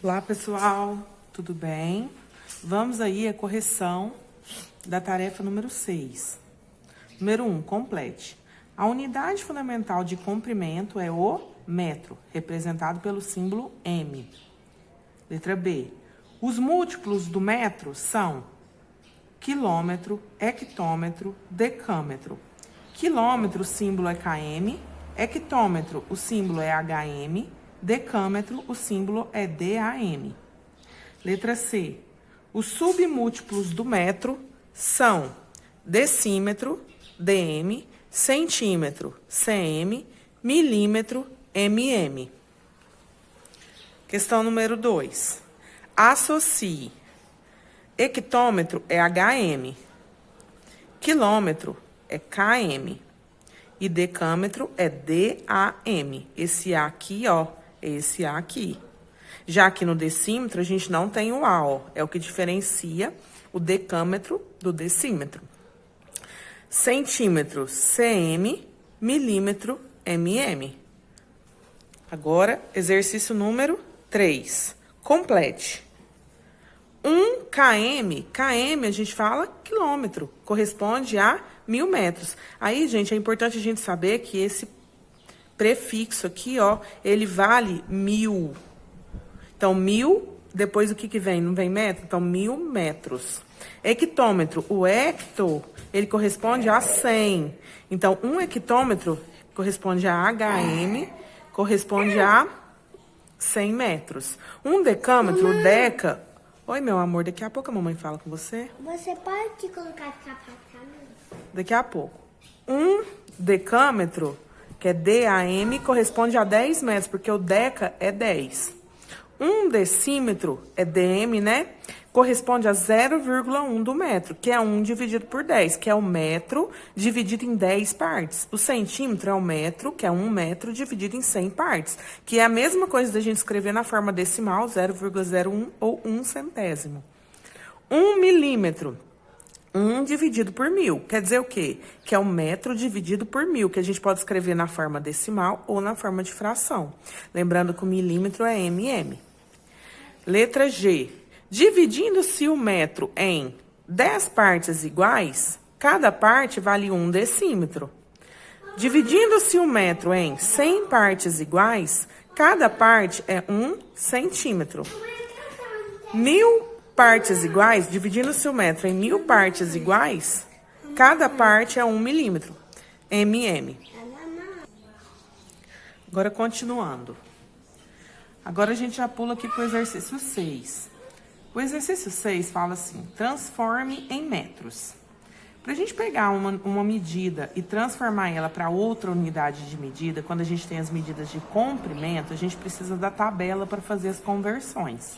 Olá, pessoal, tudo bem? Vamos aí à correção da tarefa número 6. Número 1, complete. A unidade fundamental de comprimento é o metro, representado pelo símbolo M. Letra B. Os múltiplos do metro são quilômetro, hectômetro, decâmetro. Quilômetro, o símbolo é km. Hectômetro, o símbolo é hm. Decâmetro, o símbolo é DAM. Letra C. Os submúltiplos do metro são decímetro, DM, centímetro, CM, milímetro, MM. Questão número 2. Associe. Hectômetro é HM. Quilômetro é KM. E decâmetro é DAM. Esse A aqui, ó, é esse A aqui. Já que no decímetro a gente não tem o A, ó. É o que diferencia o decâmetro do decímetro. Centímetro, CM. Milímetro, MM. Agora, exercício número 3. Complete. 1 km, km a gente fala quilômetro, corresponde a 1000 metros. Aí, gente, é importante a gente saber que esse prefixo aqui, ó, ele vale 1000. Então, 1000, depois o que vem? Não vem metro? Então, 1000 metros. Hectômetro, o hecto, ele corresponde a 100. Então, 1 hectômetro corresponde a HM, corresponde a 100 metros. 1 decâmetro, o deca... Oi, meu amor, daqui a pouco a mamãe fala com você. Você pode colocar sapato? Daqui a pouco. 1 decâmetro, que é DAM, corresponde a 10 metros, porque o deca é 10. 1 decímetro é DM, né? Corresponde a 0,1 do metro, que é 1 dividido por 10, que é o metro dividido em 10 partes. O centímetro é o metro, que é 1 metro dividido em 100 partes, que é a mesma coisa da gente escrever na forma decimal, 0,01 ou 1 centésimo. 1 milímetro, 1 dividido por 1000, quer dizer o quê? Que é o metro dividido por 1000, que a gente pode escrever na forma decimal ou na forma de fração. Lembrando que o milímetro é mm. Letra G. Dividindo-se o metro em 10 partes iguais, cada parte vale 1 decímetro. Dividindo-se o metro em 100 partes iguais, cada parte é 1 centímetro. 1000 partes iguais, dividindo-se o metro em 1000 partes iguais, cada parte é 1 milímetro. MM. Agora, continuando. Agora, a gente já pula aqui para o exercício 6. O exercício 6 fala assim, transforme em metros. Para a gente pegar uma medida e transformar ela para outra unidade de medida, quando a gente tem as medidas de comprimento, a gente precisa da tabela para fazer as conversões.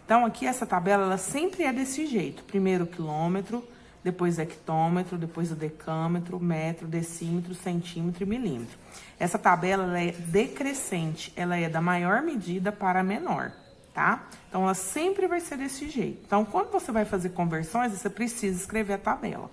Então, aqui essa tabela, ela sempre é desse jeito. Primeiro o quilômetro, depois hectômetro, depois o decâmetro, metro, decímetro, centímetro e milímetro. Essa tabela, ela é decrescente, ela é da maior medida para a menor. Tá? Então, ela sempre vai ser desse jeito. Então, quando você vai fazer conversões, você precisa escrever a tabela.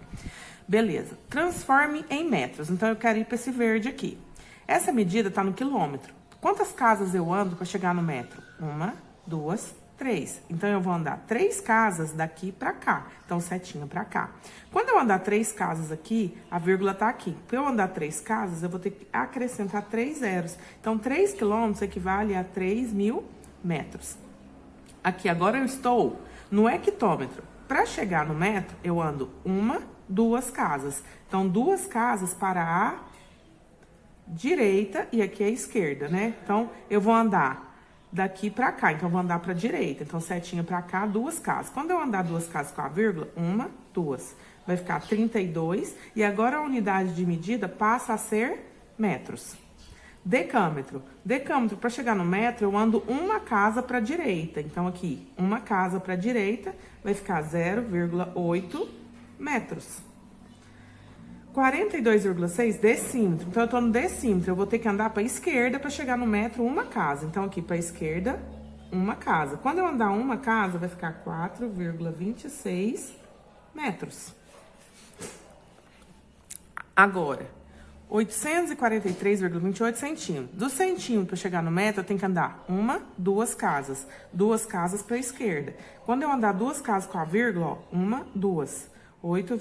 Beleza. Transforme em metros. Então, eu quero ir para esse verde aqui. Essa medida está no quilômetro. Quantas casas eu ando para chegar no metro? 1, 2, 3. Então, eu vou andar 3 casas daqui para cá. Então, setinha para cá. Quando eu andar 3 casas aqui, a vírgula tá aqui. Para eu andar 3 casas, eu vou ter que acrescentar 3 zeros. Então, 3 quilômetros equivale a 3.000 metros. Aqui, agora eu estou no hectômetro. Para chegar no metro, eu ando 1, 2 casas. Então, 2 casas para a direita e aqui a esquerda, né? Então, eu vou andar daqui para cá. Então, eu vou andar para a direita. Então, setinha para cá, 2 casas. Quando eu andar 2 casas com a vírgula, 1, 2. Vai ficar 32. E agora a unidade de medida passa a ser metros. Decâmetro. Decâmetro, para chegar no metro, eu ando 1 casa para a direita. Então, aqui, 1 casa para a direita, vai ficar 0,8 metros. 42,6 decímetro. Então, eu estou no decímetro. Eu vou ter que andar para a esquerda para chegar no metro 1 casa. Então, aqui para a esquerda, 1 casa. Quando eu andar 1 casa, vai ficar 4,26 metros. Agora, 843,28 centímetros. Do centímetro para chegar no metro, eu tenho que andar uma, duas casas. Duas casas para a esquerda. Quando eu andar duas casas com a vírgula, ó, uma, duas. 8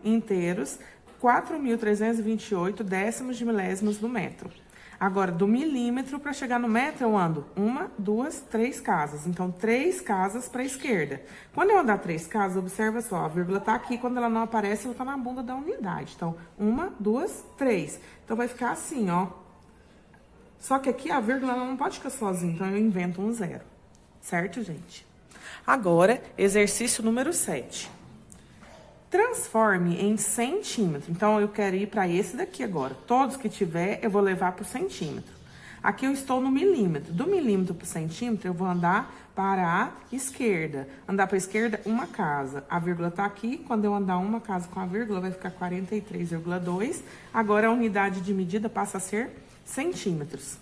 inteiros, 4.328 décimos de milésimos do metro. Agora, do milímetro para chegar no metro, eu ando uma, duas, três casas. Então, três casas para a esquerda. Quando eu andar três casas, observa só, a vírgula tá aqui, quando ela não aparece, ela tá na bunda da unidade. Então, uma, duas, três. Então, vai ficar assim, ó. Só que aqui a vírgula ela não pode ficar sozinha, então eu invento um zero. Certo, gente? Agora, exercício número 7. Transforme em centímetro. Então, eu quero ir para esse daqui agora. Todos que tiver, eu vou levar para o centímetro. Aqui eu estou no milímetro. Do milímetro para o centímetro, eu vou andar para a esquerda. Andar para a esquerda, uma casa. A vírgula tá aqui. Quando eu andar uma casa com a vírgula, vai ficar 43,2. Agora, a unidade de medida passa a ser centímetros.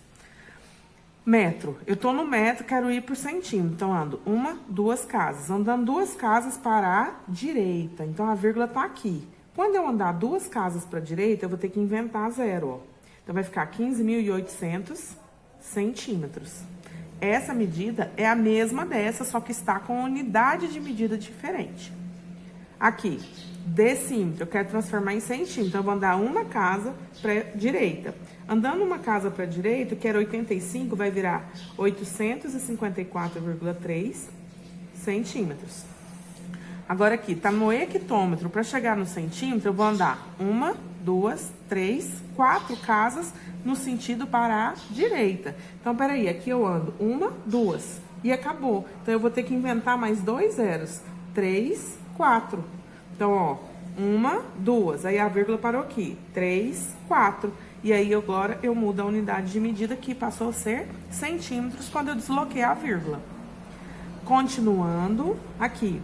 Metro. Eu tô no metro, quero ir por centímetro. Então, ando uma, duas casas. Andando duas casas para a direita. Então, a vírgula tá aqui. Quando eu andar duas casas para a direita, eu vou ter que inventar zero, ó. Então, vai ficar 15.800 centímetros. Essa medida é a mesma dessa, só que está com unidade de medida diferente. Aqui, decímetro, eu quero transformar em centímetro. Então, eu vou andar uma casa para a direita. Andando uma casa para a direita, que era 85, vai virar 854,3 centímetros. Agora aqui, tá no hectômetro. Para chegar no centímetro, eu vou andar uma, duas, três, quatro casas no sentido para a direita. Então, peraí, aqui eu ando uma, duas e acabou. Então, eu vou ter que inventar mais dois zeros. 3, 4. Então, ó, uma, duas. Aí a vírgula parou aqui. 3, 4. E aí, agora, eu mudo a unidade de medida que passou a ser centímetros quando eu desloquei a vírgula. Continuando, aqui,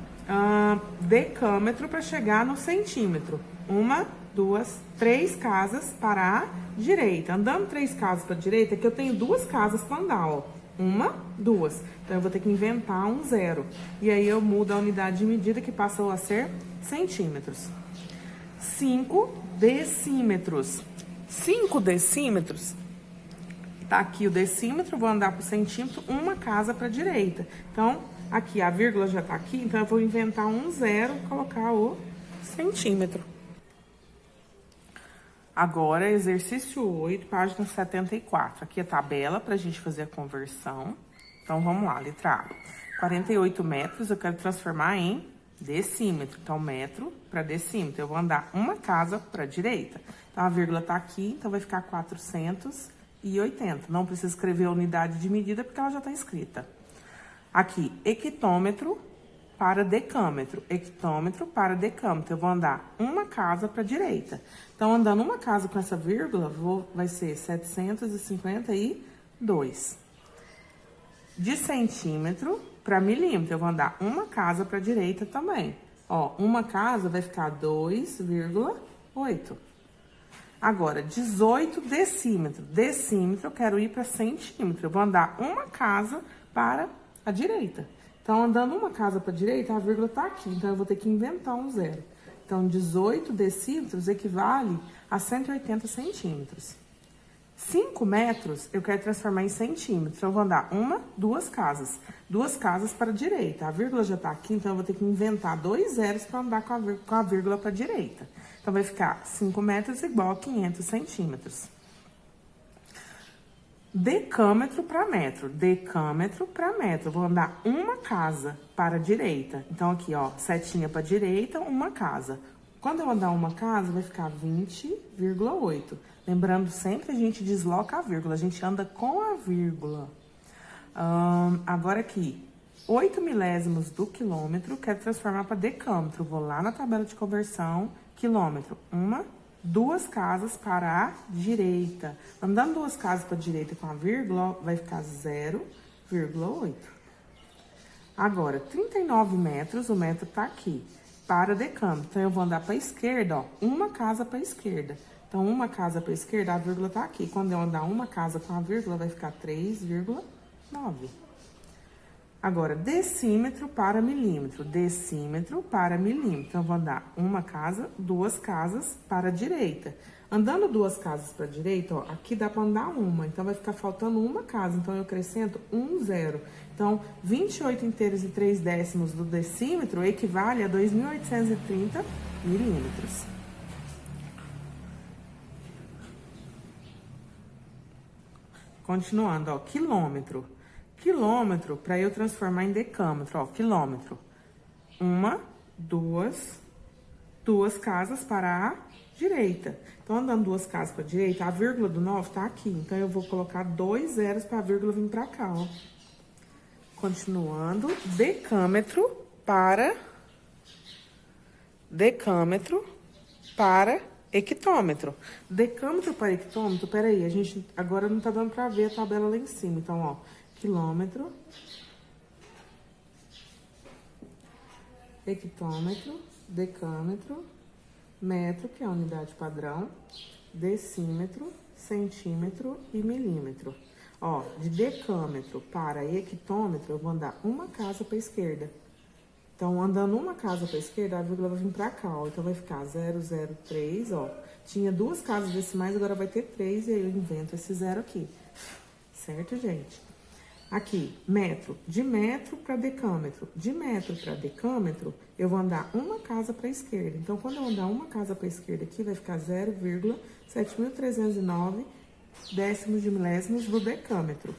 decâmetro para chegar no centímetro. Uma, duas, três casas para a direita. Andando três casas para a direita, aqui eu tenho duas casas para andar, ó. Uma, duas. Então, eu vou ter que inventar um zero. E aí, eu mudo a unidade de medida que passou a ser centímetros. 5 decímetros. 5 decímetros, tá aqui o decímetro, vou andar pro centímetro, uma casa para a direita. Então, aqui a vírgula já tá aqui, então eu vou inventar um zero e colocar o centímetro. Agora, exercício 8, página 74. Aqui a tabela pra gente fazer a conversão. Então, vamos lá, letra A. 48 metros, eu quero transformar em decímetro. Então, metro para decímetro. Eu vou andar uma casa para a direita. Então, a vírgula tá aqui, então vai ficar 480. Não precisa escrever a unidade de medida, porque ela já tá escrita. Aqui, hectômetro para decâmetro. Hectômetro para decâmetro. Eu vou andar uma casa para a direita. Então, andando uma casa com essa vírgula, vai ser 752. De centímetro para milímetro, eu vou andar uma casa para a direita também. Ó, uma casa vai ficar 2,8. Agora, 18 decímetro. Decímetro, eu quero ir para centímetro. Eu vou andar uma casa para a direita. Então, andando uma casa para a direita, a vírgula tá aqui. Então, eu vou ter que inventar um zero. Então, 18 decímetros equivale a 180 centímetros. 5 metros, eu quero transformar em centímetros. Então, eu vou andar uma, duas casas. Duas casas para a direita. A vírgula já tá aqui, então eu vou ter que inventar dois zeros para andar com a vírgula para a direita. Então, vai ficar 5 metros igual a 500 centímetros. Decâmetro para metro. Decâmetro para metro. Eu vou andar uma casa para a direita. Então, aqui, ó, setinha para a direita, uma casa. Quando eu andar uma casa, vai ficar 20,8. Lembrando, sempre a gente desloca a vírgula, a gente anda com a vírgula. Agora aqui, 8 milésimos do quilômetro, quero transformar para decâmetro. Vou lá na tabela de conversão, quilômetro. Uma, duas casas para a direita. Andando duas casas para a direita com a vírgula, vai ficar 0,8. Agora, 39 metros, o metro tá aqui, para decâmetro. Então, eu vou andar para a esquerda, ó, uma casa para a esquerda. Então, uma casa para a esquerda, a vírgula tá aqui. Quando eu andar uma casa com a vírgula, vai ficar 3,9. Agora, decímetro para milímetro, decímetro para milímetro. Então, eu vou andar uma casa, duas casas para a direita. Andando duas casas para a direita, ó, aqui dá para andar uma, então vai ficar faltando uma casa. Então, eu acrescento 1 zero. Então, 28 inteiros e 3 décimos do decímetro equivale a 2.830 milímetros. Continuando, ó, quilômetro. Quilômetro, para eu transformar em decâmetro, ó, quilômetro. Uma, duas casas para a direita. Então, andando duas casas para a direita, a vírgula do 9 tá aqui. Então, eu vou colocar 2 zeros para a vírgula vir para cá, ó. Continuando, decâmetro para hectômetro. Decâmetro para hectômetro, peraí, a gente agora não tá dando para ver a tabela lá em cima. Então, ó, quilômetro, hectômetro, decâmetro, metro, que é a unidade padrão, decímetro, centímetro e milímetro. Ó, de decâmetro para hectômetro, eu vou andar uma casa para a esquerda. Então, andando uma casa para a esquerda, a vírgula vai vir para cá, ó. Então, vai ficar 003, ó. Tinha duas casas decimais, agora vai ter 3, e aí eu invento esse zero aqui. Certo, gente? Aqui, metro. De metro para decâmetro. De metro para decâmetro, eu vou andar uma casa para a esquerda. Então, quando eu andar uma casa para a esquerda aqui, vai ficar 0,7309 décimos de milésimos do decâmetro.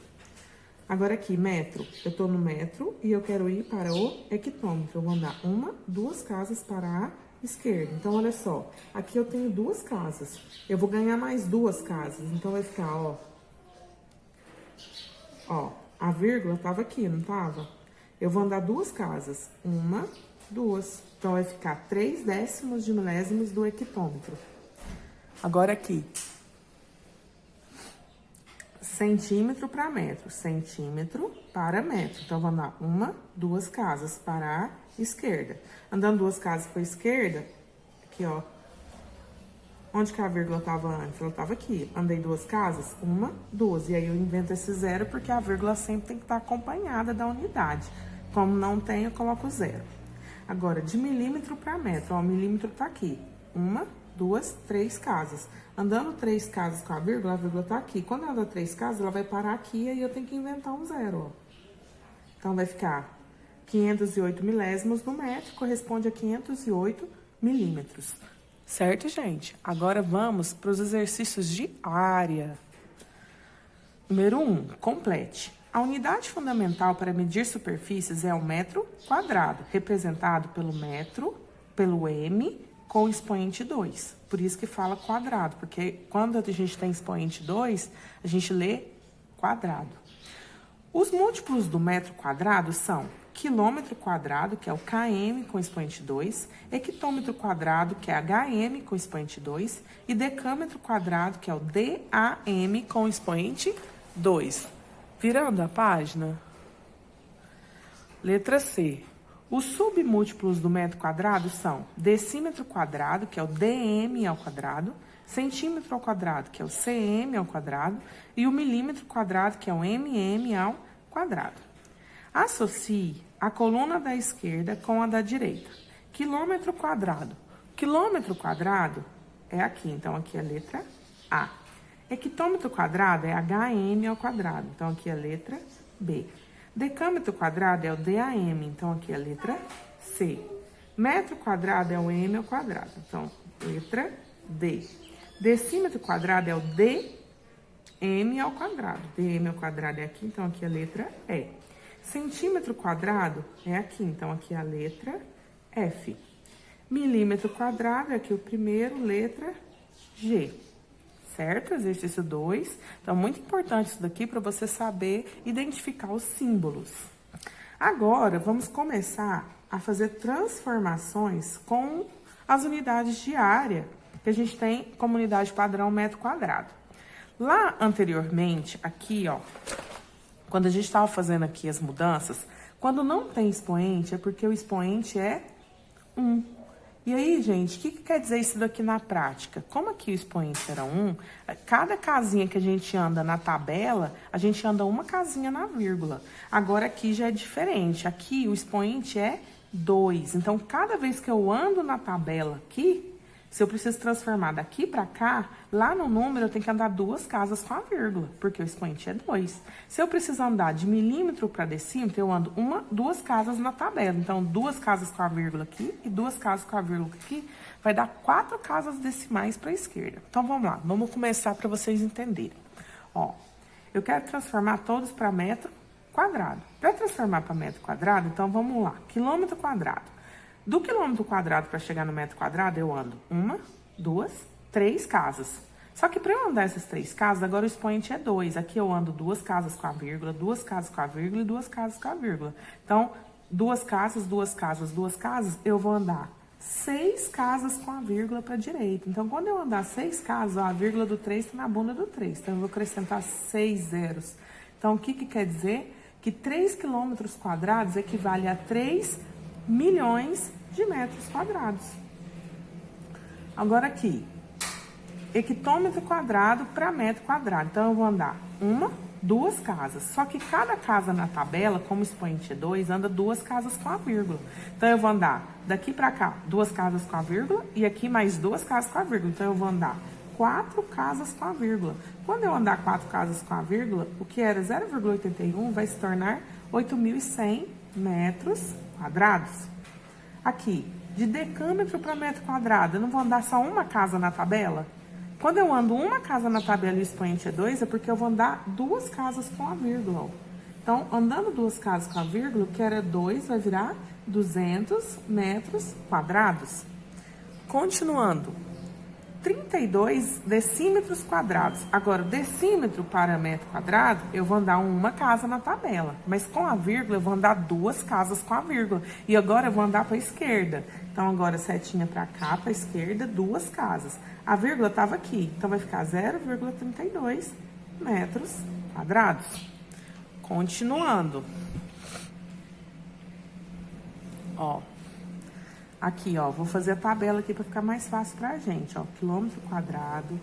Agora aqui, metro. Eu tô no metro e eu quero ir para o hectômetro. Eu vou andar uma, duas casas para a esquerda. Então, olha só. Aqui eu tenho duas casas. Eu vou ganhar mais duas casas. Então, vai ficar, ó. Ó, a vírgula tava aqui, não tava? Eu vou andar duas casas. Uma, duas. Então, vai ficar 3 décimos de milésimos do hectômetro. Agora aqui. Centímetro para metro, centímetro para metro. Então, vou andar uma, duas casas para a esquerda. Andando duas casas para a esquerda, aqui, ó. Onde que a vírgula estava antes? Ela estava aqui. Andei duas casas, uma, duas. E aí, eu invento esse zero, porque a vírgula sempre tem que estar acompanhada da unidade. Como não tem, eu coloco zero. Agora, de milímetro para metro, ó, o milímetro tá aqui. Uma, duas, 3 casas. Andando 3 casas com a vírgula tá aqui. Quando ela anda 3 casas, ela vai parar aqui e aí eu tenho que inventar um zero, ó. Então, vai ficar 508 milésimos do metro, corresponde a 508 milímetros. Certo, gente? Agora vamos para os exercícios de área. Número 1, complete. A unidade fundamental para medir superfícies é o metro quadrado, representado pelo metro, pelo m, com expoente 2. Por isso que fala quadrado, porque quando a gente tem expoente 2, a gente lê quadrado. Os múltiplos do metro quadrado são quilômetro quadrado, que é o km com expoente 2, hectômetro quadrado, que é hm com expoente 2, e decâmetro quadrado, que é o DAM com expoente 2. Virando a página. Letra C. Os submúltiplos do metro quadrado são decímetro quadrado, que é o dm ao quadrado, centímetro ao quadrado, que é o cm ao quadrado, e o milímetro quadrado, que é o mm ao quadrado. Associe a coluna da esquerda com a da direita. Quilômetro quadrado. Quilômetro quadrado é aqui, então aqui é a letra A. Hectômetro quadrado é hm ao quadrado, então aqui é a letra B. Decâmetro quadrado é o DAM, então aqui é a letra C. Metro quadrado é o m ao quadrado, então letra D. Decímetro quadrado é o dm ao quadrado. dm ao quadrado é aqui, então aqui é a letra E. Centímetro quadrado é aqui, então aqui é a letra F. Milímetro quadrado é aqui o primeiro, letra G. Certo? Exercício 2. Então, muito importante isso daqui para você saber identificar os símbolos. Agora, vamos começar a fazer transformações com as unidades de área que a gente tem como unidade padrão metro quadrado. Lá anteriormente, aqui, ó, quando a gente estava fazendo aqui as mudanças, quando não tem expoente, é porque o expoente é 1. E aí, gente, o que quer dizer isso daqui na prática? Como aqui o expoente era 1, cada casinha que a gente anda na tabela, a gente anda uma casinha na vírgula. Agora aqui já é diferente. Aqui o expoente é 2. Então, cada vez que eu ando na tabela aqui, se eu preciso transformar daqui para cá, lá no número eu tenho que andar 2 casas com a vírgula, porque o expoente é 2. Se eu preciso andar de milímetro para decímetro, eu ando 2 casas na tabela. Então, 2 casas com a vírgula aqui e 2 casas com a vírgula aqui, vai dar 4 casas decimais para a esquerda. Então, vamos lá, vamos começar para vocês entenderem. Ó, eu quero transformar todos para metro quadrado. Para transformar para metro quadrado, então vamos lá, quilômetro quadrado. Do quilômetro quadrado para chegar no metro quadrado, eu ando 1, 2, 3 casas. Só que para eu andar essas 3 casas, agora o expoente é 2. Aqui eu ando 2 casas com a vírgula, 2 casas com a vírgula e 2 casas com a vírgula. Então, 2 casas, 2 casas, 2 casas, eu vou andar 6 casas com a vírgula para a direita. Então, quando eu andar 6 casas, ó, a vírgula do 3 está na bunda do 3. Então, eu vou acrescentar 6 zeros. Então, o que quer dizer? Que 3 quilômetros quadrados equivale a 3 milhões de metros quadrados. Agora aqui, hectômetro quadrado para metro quadrado. Então, eu vou andar 1, 2 casas. Só que cada casa na tabela, como o expoente é 2, anda 2 casas com a vírgula. Então, eu vou andar daqui para cá 2 casas com a vírgula e aqui mais 2 casas com a vírgula. Então, eu vou andar 4 casas com a vírgula. Quando eu andar 4 casas com a vírgula, o que era 0,81 vai se tornar 8.100 metros quadrados. Aqui, de decâmetro para metro quadrado, eu não vou andar só uma casa na tabela? Quando eu ando uma casa na tabela e o expoente é 2, é porque eu vou andar 2 casas com a vírgula. Então, andando 2 casas com a vírgula, o que era 2 vai virar 200 metros quadrados. Continuando. 32 decímetros quadrados. Agora, decímetro para metro quadrado, eu vou andar uma casa na tabela. Mas com a vírgula, eu vou andar 2 casas com a vírgula. E agora eu vou andar para a esquerda. Então, agora setinha para cá, para a esquerda, 2 casas. A vírgula estava aqui. Então, vai ficar 0,32 metros quadrados. Continuando. Ó. Aqui, ó, vou fazer a tabela aqui para ficar mais fácil pra gente, ó. Quilômetro quadrado,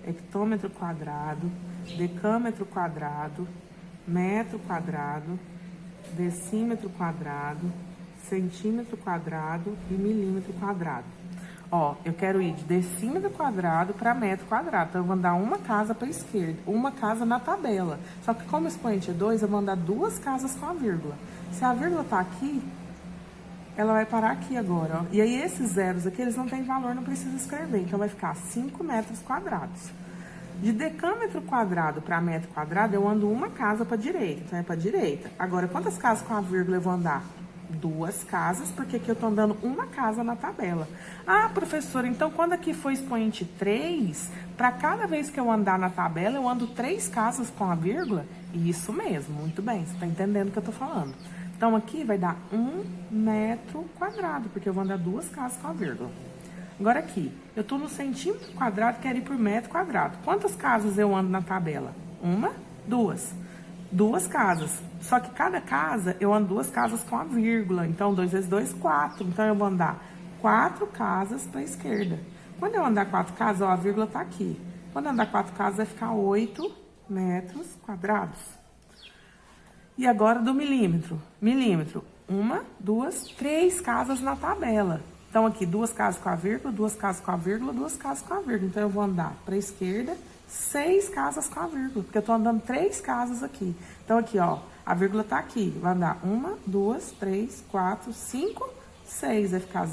hectômetro quadrado, decâmetro quadrado, metro quadrado, decímetro quadrado, centímetro quadrado e milímetro quadrado. Ó, eu quero ir de decímetro quadrado para metro quadrado. Então, eu vou andar uma casa para a esquerda, uma casa na tabela. Só que como o expoente é 2, eu vou andar 2 casas com a vírgula. Se a vírgula tá aqui, ela vai parar aqui agora, ó. E aí, esses zeros aqui, eles não têm valor, não precisa escrever. Então, vai ficar 5 metros quadrados. De decâmetro quadrado para metro quadrado, eu ando uma casa para direita. Então, é para direita. Agora, quantas casas com a vírgula eu vou andar? 2 casas, porque aqui eu tô andando uma casa na tabela. Ah, professora, então quando aqui for expoente 3, para cada vez que eu andar na tabela, eu ando 3 casas com a vírgula? Isso mesmo, muito bem, você tá entendendo o que eu tô falando. Então, aqui vai dar 1 metro quadrado, porque eu vou andar 2 casas com a vírgula. Agora aqui, eu tô no centímetro quadrado, quero ir por metro quadrado. Quantas casas eu ando na tabela? 1, 2. 2 casas. Só que cada casa, eu ando 2 casas com a vírgula. Então, 2 vezes 2, 4. Então, eu vou andar 4 casas para a esquerda. Quando eu andar 4 casas, ó, a vírgula tá aqui. Quando eu andar 4 casas, vai ficar 8 metros quadrados. E agora do milímetro. Milímetro. 1, 2, 3 casas na tabela. Então, aqui, 2 casas com a vírgula, 2 casas com a vírgula, 2 casas com a vírgula. Então, eu vou andar para a esquerda, 6 casas com a vírgula, porque eu tô andando 3 casas aqui. Então, aqui, ó, a vírgula tá aqui. Vai andar 1, 2, 3, 4, 5, 6. Vai ficar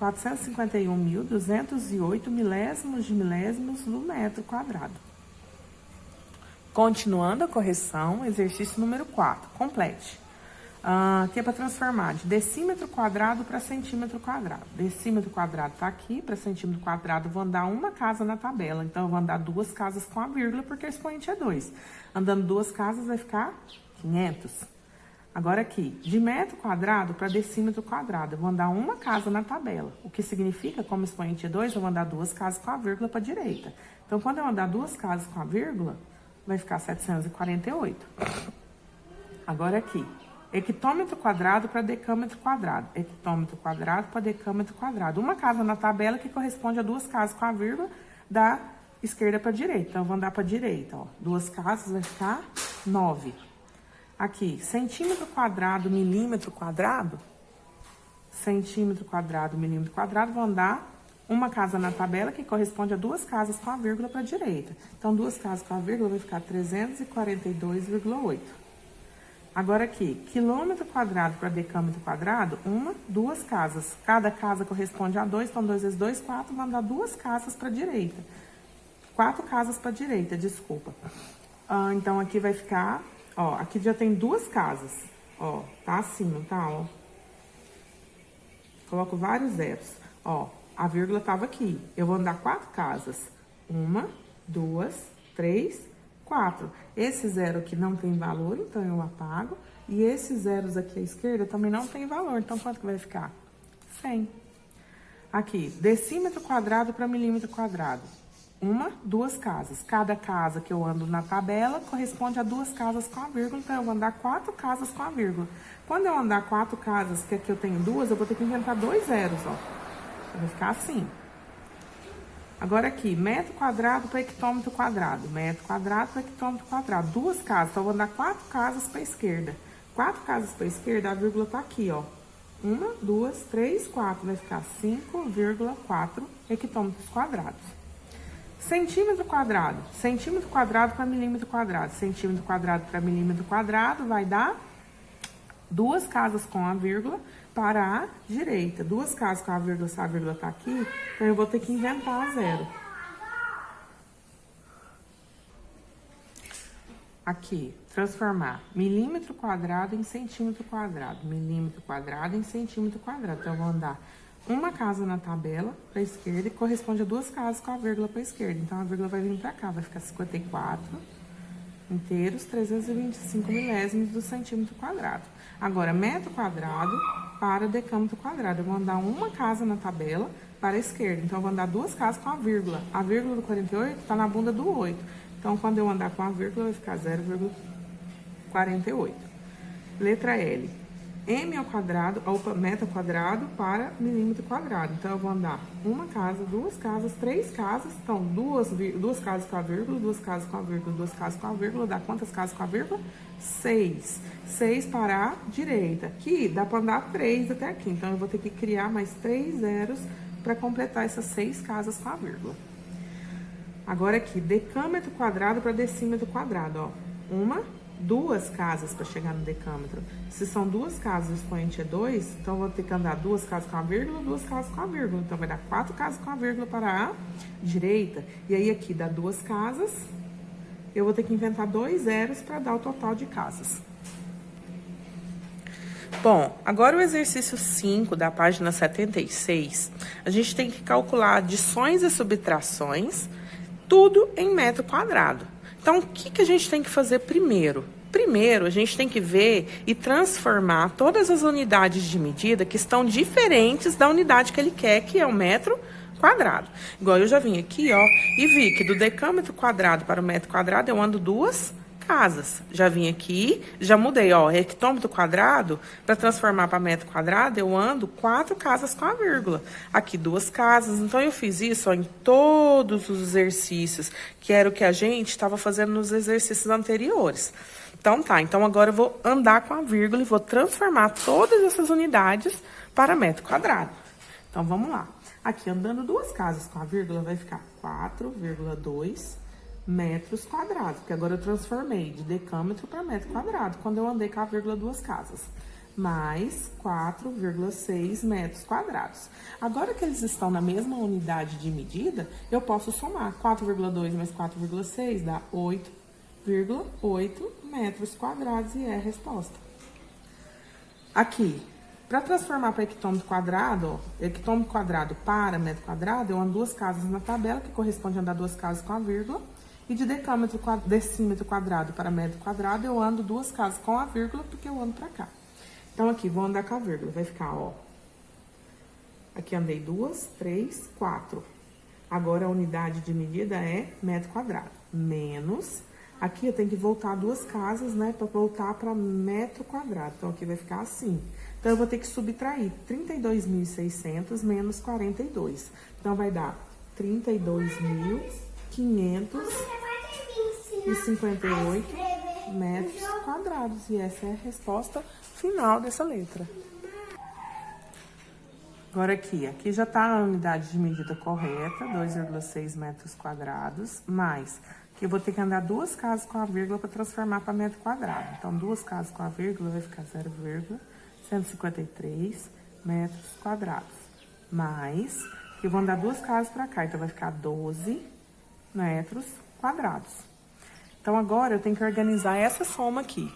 0,451.208 milésimos de milésimos no metro quadrado. Continuando a correção, exercício número 4. Complete. Aqui é para transformar de decímetro quadrado para centímetro quadrado. Decímetro quadrado está aqui, para centímetro quadrado eu vou andar uma casa na tabela. Então, eu vou andar 2 casas com a vírgula, porque o expoente é 2. Andando 2 casas vai ficar 500. Agora aqui, de metro quadrado para decímetro quadrado, eu vou andar uma casa na tabela. O que significa, como o expoente é 2, eu vou andar 2 casas com a vírgula para a direita. Então, quando eu andar 2 casas com a vírgula, vai ficar 748. Agora aqui, hectômetro quadrado para decâmetro quadrado. Hectômetro quadrado para decâmetro quadrado. Uma casa na tabela que corresponde a duas casas com a vírgula da esquerda para direita. Então, eu vou andar para direita, ó. Duas casas vai ficar 9. Aqui, centímetro quadrado, milímetro quadrado. Centímetro quadrado, milímetro quadrado, vou andar uma casa na tabela que corresponde a duas casas com a vírgula para a direita. Então, duas casas com a vírgula vai ficar 342,8. Agora aqui, quilômetro quadrado para decâmetro quadrado, duas casas. Cada casa corresponde a 2, então 2 vezes 2, 4, vou andar duas casas para a direita. 4 casas para a direita, desculpa. Então, aqui vai ficar, ó, aqui já tem duas casas, ó, tá assim, não tá, ó. Coloco vários zeros, ó, a vírgula tava aqui. Eu vou andar 4 casas. 1, 2, 3, 4. Esse zero aqui não tem valor, então eu apago. E esses zeros aqui à esquerda também não tem valor, então quanto que vai ficar? 100. Aqui, decímetro quadrado para milímetro quadrado. 2 casas. Cada casa que eu ando na tabela corresponde a 2 casas com a vírgula, então eu vou andar 4 casas com a vírgula. Quando eu andar 4 casas, que aqui eu tenho 2, eu vou ter que inventar 2 zeros, ó. Vai ficar assim. Agora aqui, metro quadrado para hectômetro quadrado. Metro quadrado para hectômetro quadrado. 2 casas, então eu vou andar 4 casas para a esquerda. 4 casas para a esquerda, a vírgula tá aqui, ó. 1, 2, 3, 4. Vai ficar 5,4 hectômetros quadrados. Centímetro quadrado para milímetro quadrado. Centímetro quadrado para milímetro quadrado vai dar 2 casas com a vírgula para a direita. 2 casas com a vírgula, se a vírgula tá aqui, então eu vou ter que inventar a zero. Aqui, transformar milímetro quadrado em centímetro quadrado. Milímetro quadrado em centímetro quadrado. Então, eu vou andar uma casa na tabela para a esquerda e corresponde a 2 casas com a vírgula para a esquerda. Então, a vírgula vai vir para cá, vai ficar 54 inteiros, 325 milésimos do centímetro quadrado. Agora, metro quadrado para decâmetro quadrado. Eu vou andar uma casa na tabela para a esquerda. Então, eu vou andar 2 casas com a vírgula. A vírgula do 48 está na bunda do 8. Então, quando eu andar com a vírgula, vai ficar 0,48. Letra L. M ao quadrado, metro quadrado para milímetro quadrado. Então, eu vou andar uma casa, 2 casas, 3 casas. Então, duas casas com a vírgula, 2 casas com a vírgula, 2 casas com a vírgula. Dá quantas casas com a vírgula? 6. 6 para a direita. Aqui, dá para andar 3 até aqui. Então, eu vou ter que criar mais 3 zeros para completar essas 6 casas com a vírgula. Agora aqui, decâmetro quadrado para decímetro quadrado, ó. 2 casas para chegar no decâmetro. Se são 2 casas e o expoente é 2, então eu vou ter que andar 2 casas com a vírgula, 2 casas com a vírgula. Então, vai dar 4 casas com a vírgula para a direita. E aí, aqui dá 2 casas. Eu vou ter que inventar 2 zeros para dar o total de casas. Bom, agora o exercício 5 da página 76, a gente tem que calcular adições e subtrações, tudo em metro quadrado. Então, o que a gente tem que fazer primeiro? Primeiro, a gente tem que ver e transformar todas as unidades de medida que estão diferentes da unidade que ele quer, que é o metro quadrado. Igual eu já vim aqui, ó, e vi que do decâmetro quadrado para o metro quadrado eu ando 2 casas. Já vim aqui, já mudei, ó, hectômetro quadrado, para transformar para metro quadrado, eu ando 4 casas com a vírgula. Aqui 2 casas, então eu fiz isso, ó, em todos os exercícios, que era o que a gente estava fazendo nos exercícios anteriores. Então tá, então agora eu vou andar com a vírgula e vou transformar todas essas unidades para metro quadrado. Então vamos lá. Aqui, andando 2 casas com a vírgula, vai ficar 4,2 metros quadrados, porque agora eu transformei de decâmetro para metro quadrado, quando eu andei com a vírgula 2 casas, mais 4,6 metros quadrados. Agora que eles estão na mesma unidade de medida, eu posso somar 4,2 mais 4,6 dá 8,8 metros quadrados e é a resposta. Aqui, para transformar para hectômetro quadrado, ó, hectômetro quadrado para metro quadrado, eu ando 2 casas na tabela, que corresponde a andar 2 casas com a vírgula. E de decímetro quadrado para metro quadrado, eu ando 2 casas com a vírgula, porque eu ando para cá. Então, aqui, vou andar com a vírgula. Vai ficar, ó. Aqui andei 2, 3, 4. Agora, a unidade de medida é metro quadrado. Menos Aqui eu tenho que voltar duas casas, né, para voltar para metro quadrado. Então, aqui vai ficar assim. Então, eu vou ter que subtrair 32.600 menos 42. Então, vai dar 32.558 metros quadrados. E essa é a resposta final dessa letra. Agora aqui já tá a unidade de medida correta, 2,6 metros quadrados, mais que eu vou ter que andar duas casas com a vírgula para transformar para metro quadrado. Então, duas casas com a vírgula vai ficar 0,153 metros quadrados. Mais que eu vou andar duas casas para cá, então vai ficar 12 metros quadrados. Então, agora eu tenho que organizar essa soma aqui.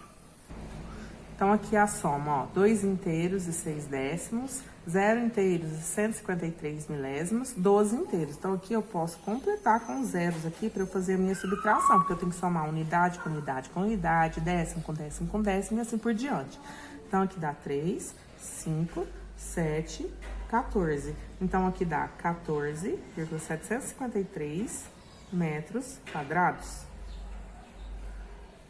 Então, aqui a soma, ó, 2 inteiros e 6 décimos, 0 inteiros e 153 milésimos, 12 inteiros. Então, aqui eu posso completar com zeros aqui para eu fazer a minha subtração, porque eu tenho que somar unidade com unidade com unidade, décimo com décimo com décimo e assim por diante. Então, aqui dá 3, 5, 7, 14. Então, aqui dá 14,753 metros quadrados.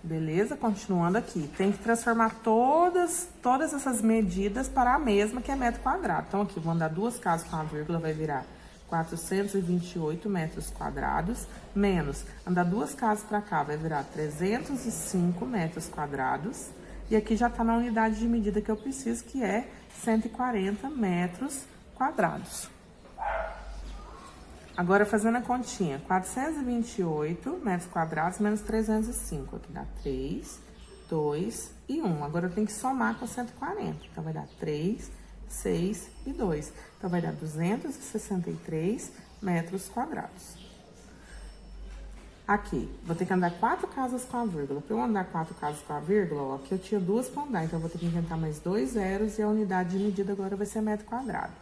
Beleza? Continuando aqui. Tem que transformar todas essas medidas para a mesma, que é metro quadrado. Então, aqui, vou andar duas casas com a vírgula, vai virar 428 metros quadrados, menos, andar duas casas para cá, vai virar 305 metros quadrados. E aqui já tá na unidade de medida que eu preciso, que é 140 metros quadrados. Agora, fazendo a continha, 428 metros quadrados menos 305. Aqui dá 3, 2 e 1. Agora, eu tenho que somar com 140. Então, vai dar 3, 6 e 2. Então, vai dar 263 metros quadrados. Aqui, vou ter que andar 4 casas com a vírgula. Para eu andar 4 casas com a vírgula, ó, aqui eu tinha 2 para andar. Então, eu vou ter que inventar mais 2 zeros e a unidade de medida agora vai ser metro quadrado.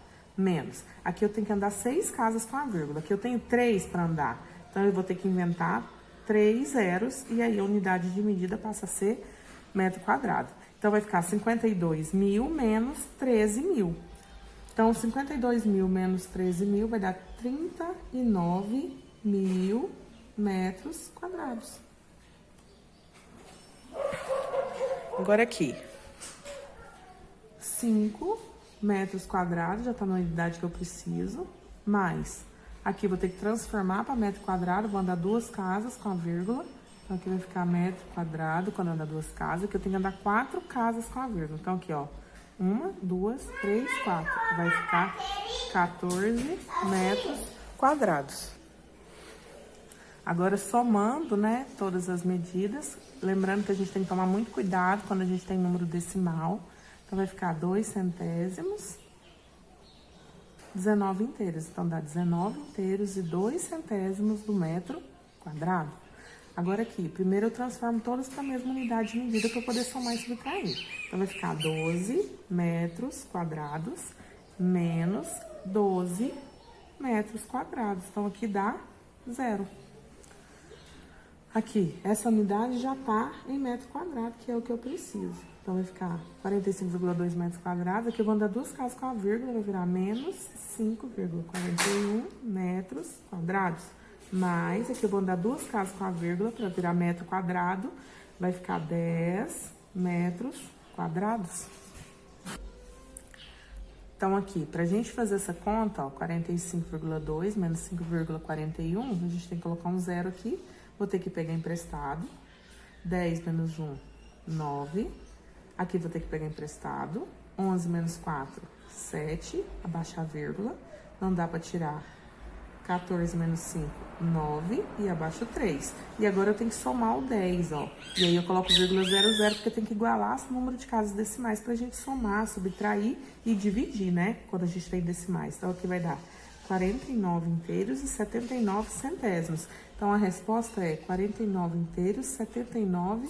Menos. Aqui eu tenho que andar 6 casas com a vírgula. Aqui eu tenho 3 para andar. Então, eu vou ter que inventar 3 zeros e aí a unidade de medida passa a ser metro quadrado. Então, vai ficar 52.000 menos 13.000. Então, 52.000 menos 13.000 vai dar 39.000 metros quadrados. Agora aqui. 5 metros quadrados, já tá na unidade que eu preciso, mais, aqui vou ter que transformar para metro quadrado, vou andar duas casas com a vírgula, então aqui vai ficar metro quadrado quando andar duas casas, aqui eu tenho que andar 4 casas com a vírgula, então aqui, ó, 1, 2, 3, 4, vai ficar 14 metros quadrados. Agora, somando, né, todas as medidas, lembrando que a gente tem que tomar muito cuidado quando a gente tem número decimal. Então, vai ficar 2 centésimos, 19 inteiros. Então, dá 19 inteiros e 2 centésimos do metro quadrado. Agora, aqui, primeiro eu transformo todas para a mesma unidade de medida para eu poder somar e subtrair. Então, vai ficar 12 metros quadrados menos 12 metros quadrados. Então, aqui dá 0. Aqui, essa unidade já tá em metro quadrado, que é o que eu preciso. Então, vai ficar 45,2 metros quadrados. Aqui eu vou andar duas casas com a vírgula, vai virar menos 5,41 metros quadrados. Mais, aqui eu vou andar duas casas com a vírgula para virar metro quadrado, vai ficar 10 metros quadrados. Então, aqui, pra gente fazer essa conta, ó, 45,2 menos 5,41, a gente tem que colocar um zero aqui. Vou ter que pegar emprestado. 10 menos 1, 9. Aqui vou ter que pegar emprestado. 11 menos 4, 7. Abaixar a vírgula. Não dá pra tirar 14 menos 5, 9. E abaixo 3. E agora eu tenho que somar o 10, ó. E aí eu coloco vírgula 00, porque eu tenho que igualar o número de casas decimais pra gente somar, subtrair e dividir, né? Quando a gente tem decimais. Então, aqui vai dar 49 inteiros e 79 centésimos. Então, a resposta é 49 inteiros, 79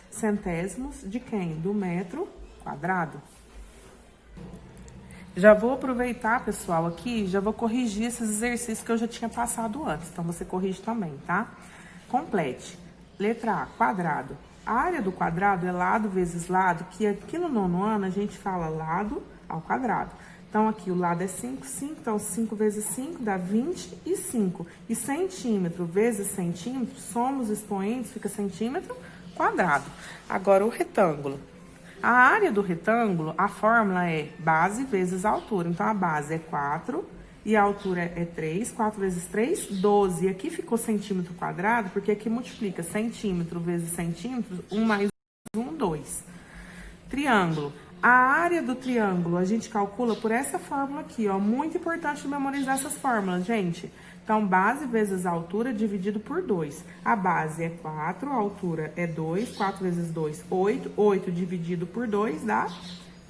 centésimos de quem? Do metro quadrado. Já vou aproveitar, pessoal, aqui, já vou corrigir esses exercícios que eu já tinha passado antes. Então, você corrige também, tá? Complete. Letra A, quadrado. A área do quadrado é lado vezes lado, que aqui no nono ano a gente fala lado ao quadrado. Então, aqui o lado é 5, 5. Então, 5 vezes 5 dá 25. E centímetro vezes centímetro, soma os expoentes, fica centímetro quadrado. Agora, o retângulo. A área do retângulo, a fórmula é base vezes altura. Então, a base é 4 e a altura é 3. 4 vezes 3, 12. E aqui ficou centímetro quadrado, porque aqui multiplica centímetro vezes centímetro, 1 mais 1, 2. Triângulo. A área do triângulo a gente calcula por essa fórmula aqui, ó. Muito importante memorizar essas fórmulas, gente. Então, base vezes altura dividido por 2. A base é 4, a altura é 2. 4 vezes 2, 8. 8 dividido por 2 dá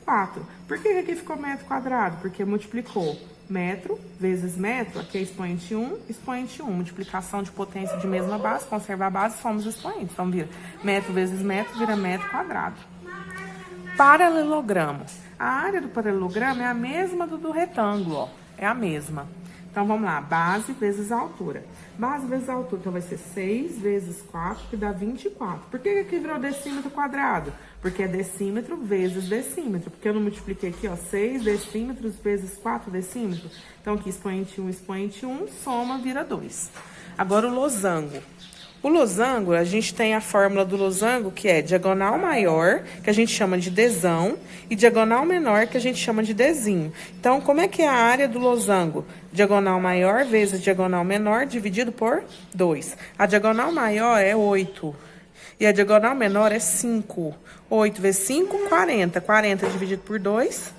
4. Por que aqui ficou metro quadrado? Porque multiplicou metro vezes metro, aqui é expoente 1, expoente 1. Multiplicação de potência de mesma base, conserva a base, somos expoentes. Então, vira metro vezes metro, vira metro quadrado. Paralelogramo. A área do paralelogramo é a mesma do retângulo, ó. É a mesma. Então, vamos lá. Base vezes altura. Base vezes altura, então vai ser 6 vezes 4, que dá 24. Por que aqui virou decímetro quadrado? Porque é decímetro vezes decímetro. Porque eu não multipliquei aqui, ó, 6 decímetros vezes 4 decímetros. Então, aqui expoente 1, soma, vira 2. Agora, o losango. O losango, a gente tem a fórmula do losango, que é diagonal maior, que a gente chama de desão, e diagonal menor, que a gente chama de desinho. Então, como é que é a área do losango? Diagonal maior vezes diagonal menor, dividido por 2. A diagonal maior é 8, e a diagonal menor é 5. 8 vezes 5, 40. 40 dividido por 2,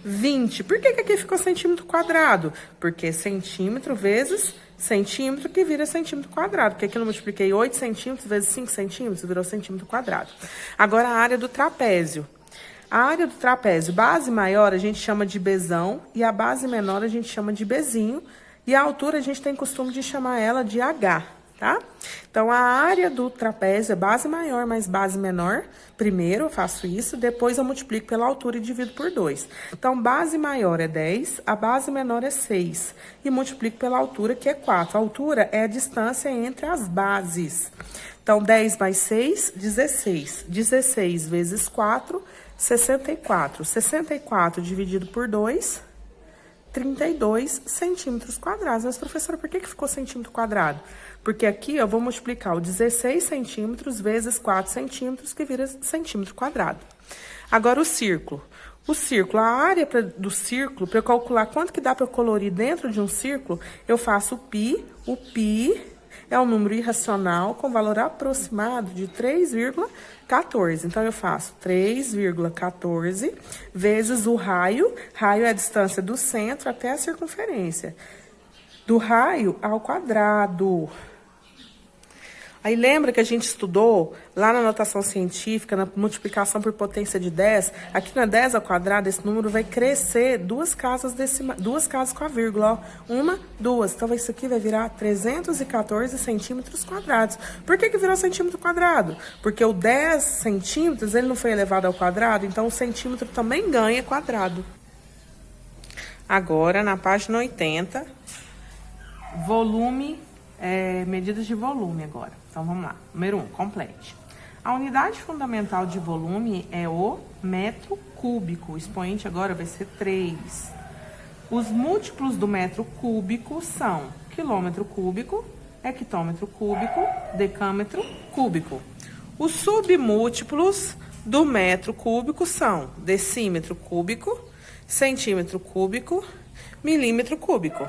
20. Por que aqui ficou centímetro quadrado? Porque centímetro vezes centímetro, que vira centímetro quadrado. Porque aqui eu multipliquei 8 centímetros vezes 5 centímetros, virou centímetro quadrado. Agora, a área do trapézio. A área do trapézio, base maior, a gente chama de bezão, e a base menor a gente chama de bezinho, e a altura a gente tem costume de chamar ela de H, tá? Então, a área do trapézio é base maior mais base menor. Primeiro eu faço isso, depois eu multiplico pela altura e divido por 2. Então, base maior é 10, a base menor é 6. E multiplico pela altura, que é 4. A altura é a distância entre as bases. Então, 10 mais 6, 16. 16 vezes 4, 64. 64 dividido por 2, 32 centímetros quadrados. Mas, professora, por que ficou centímetro quadrado? Porque aqui eu vou multiplicar o 16 centímetros vezes 4 centímetros, que vira centímetro quadrado. Agora, o círculo. O círculo, a área do círculo, para eu calcular quanto que dá para eu colorir dentro de um círculo, eu faço o pi. O pi é um número irracional com valor aproximado de 3,14. Então, eu faço 3,14 vezes o raio. Raio é a distância do centro até a circunferência. Do raio ao quadrado. Aí, lembra que a gente estudou lá na notação científica, na multiplicação por potência de 10? Aqui na 10 ao quadrado, esse número vai crescer duas casas com a vírgula, ó. 1, 2. Então, isso aqui vai virar 314 centímetros quadrados. Por que virou centímetro quadrado? Porque o 10 centímetros, ele não foi elevado ao quadrado, então o centímetro também ganha quadrado. Agora, na página 80, volume, medidas de volume agora. Então, vamos lá. Número 1, complete. A unidade fundamental de volume é o metro cúbico. O expoente agora vai ser 3. Os múltiplos do metro cúbico são quilômetro cúbico, hectômetro cúbico, decâmetro cúbico. Os submúltiplos do metro cúbico são decímetro cúbico, centímetro cúbico, milímetro cúbico.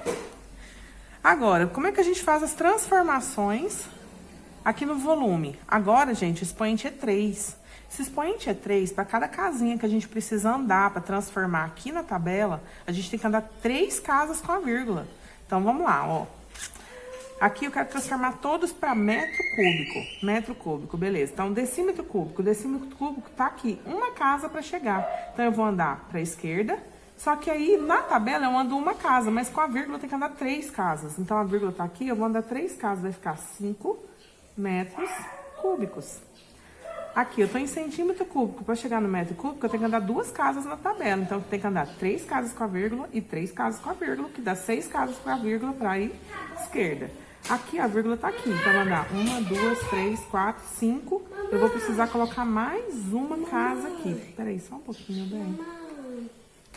Agora, como é que a gente faz as transformações aqui no volume? Agora, gente, o expoente é 3. Se o expoente é 3, para cada casinha que a gente precisa andar para transformar aqui na tabela, a gente tem que andar 3 casas com a vírgula. Então, vamos lá, ó. Aqui eu quero transformar todos para metro cúbico. Metro cúbico, beleza. Então, decímetro cúbico. Decímetro cúbico tá aqui, uma casa para chegar. Então, eu vou andar para a esquerda. Só que aí, na tabela, eu ando uma casa, mas com a vírgula eu tenho que andar 3 casas. Então, a vírgula tá aqui, eu vou andar 3 casas, vai ficar 5 metros cúbicos. Aqui, eu tô em centímetro cúbico. Para chegar no metro cúbico, eu tenho que andar 2 casas na tabela. Então, eu tenho que andar 3 casas com a vírgula e 3 casas com a vírgula, que dá 6 casas com a vírgula para ir à esquerda. Aqui, a vírgula tá aqui. Então, eu vou andar 1, 2, 3, 4, 5. Eu vou precisar colocar mais uma casa aqui. Peraí, só um pouquinho, bem.